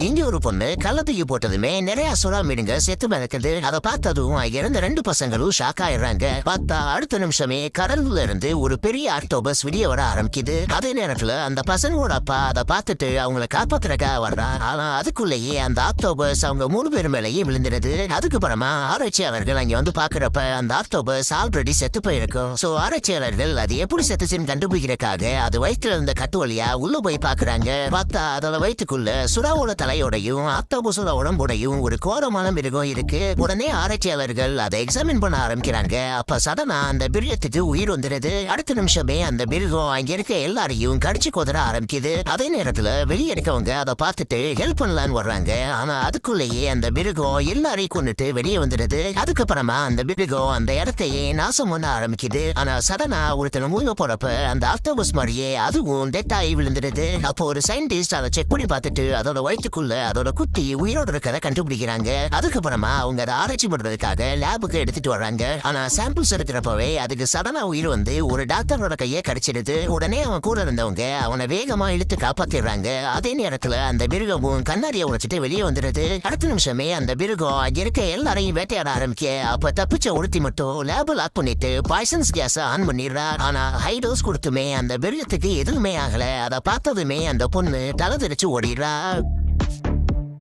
இங்க ஒரு பொண்ணு கள்ள தூக்கி போட்டதுமே நிறைய சுறா மீனுங்க செத்து மிதக்குது. அதை பார்த்ததும் இறந்த 2 பசங்களும் ஷாக் ஆயிடுறாங்க. பார்த்தா அடுத்த நிமிஷமே கடல்ல இருந்து ஒரு பெரிய ஆக்டோபஸ் வெளியே வர ஆரம்பிக்குது. அதே நேரத்துல அந்த பசங்களோட அப்பா அதை பார்த்துட்டு அவங்களை காப்பாத்துறக்காக வர்றா. ஆனா அதுக்குள்ளேயே அந்த ஆக்டோபஸ் அவங்க 3 பேர் மேலேயே விழுந்துடுது. அதுக்கப்புறமா ஆராய்ச்சியாளர்கள் அங்க வந்து பாக்குறப்ப அந்த ஆக்டோபஸ் ஆல்ரெடி செத்து போயிருக்கும். சோ ஆராய்ச்சியாளர்கள் அது எப்படி செத்துச்சுன்னு கண்டுபிடிக்கிறதுக்காக அது வயிற்றுல இருந்த கட்டு வழியா உள்ள போய் பாக்குறாங்க. பார்த்தா அதோட வயிற்றுக்குள்ள சுறாவோட தலையோடையும் ஆக்டோபஸோட உடம்போடையும் ஒரு கோரமான மிருகம் இருக்கு. உடனே ஆராய்ச்சியாளர்கள் அதை எக்ஸாமின் பண்ண ஆரம்பிக்கிறாங்க. அப்ப சடனா அந்த மிருகத்துக்கு உயிர் வந்துடுது. அடுத்த நிமிஷமே அந்த மிருகம் அங்க இருக்க எல்லாரையும் கடிச்சு கொதற ஆரம்பிக்குது. அதே நேரத்துல வெளியே இருக்கவங்க அதை பார்த்துட்டு ஹெல்ப் பண்ணலான்னு வர்றாங்க. ஆனா அதுக்குள்ளேயே அந்த மிருகம் எல்லாரையும் கொண்டுட்டு வெளியே வந்துடுது. அதுக்கப்புறமா அந்த மிருகம் அந்த இடத்தையே நாசம் பண்ண ஆரம்பிக்குது. ஆனா சடனா ஒருத்தர் மூழ்க போறப்ப அந்த ஆக்டோபஸ் மாதிரியே அதுவும் டெட் ஆகி விழுந்துடுது. அப்போ ஒரு சயின்டிஸ்ட் அதை செக் பண்ணி பார்த்துட்டு அதோட வயிற்றுக்குள்ள அதோட குட்டி உயிரோட இருக்கிறத கண்டுபிடிக்கிறாங்க. அதுக்கப்புறமா அவங்க அதை ஆராய்ச்சி பண்றதுக்காக லேபுக்கு எடுத்துட்டு வர்றாங்க. ஆனா சாம்பிள்ஸ் எடுக்கிறப்பவே அதுக்கு சடனா உயிர் வந்து ஒரு டாக்டரோட கையை கடிச்சிடுது. உடனே அவன் கூட இருந்தவங்க அவனை வேகமா இழுத்து காப்பாத்திடுறாங்க. அதே நேரத்துல அந்த மிருகமும் கண்ணாடியை உடைச்சிட்டு வெளியே வந்துடுது. அடுத்த நிமிஷமே அந்த மிருகம் அங்க இருக்க எல்லாரையும் வேட்டையாட ஆரம்பிக்க அப்ப தப்பிச்ச ஒருத்தி மட்டும் லேப லாக் பண்ணிட்டு பாய்சன்ஸ் கேஸ் ஆன் பண்ணிடுறா. ஆனா ஹை டோஸ் கொடுத்துமே அந்த மிருகத்துக்கு எதுவுமே ஆகல. அதை பார்த்ததுமே அந்த பொண்ணு தலை தெரிச்சு ஓடிடுறா.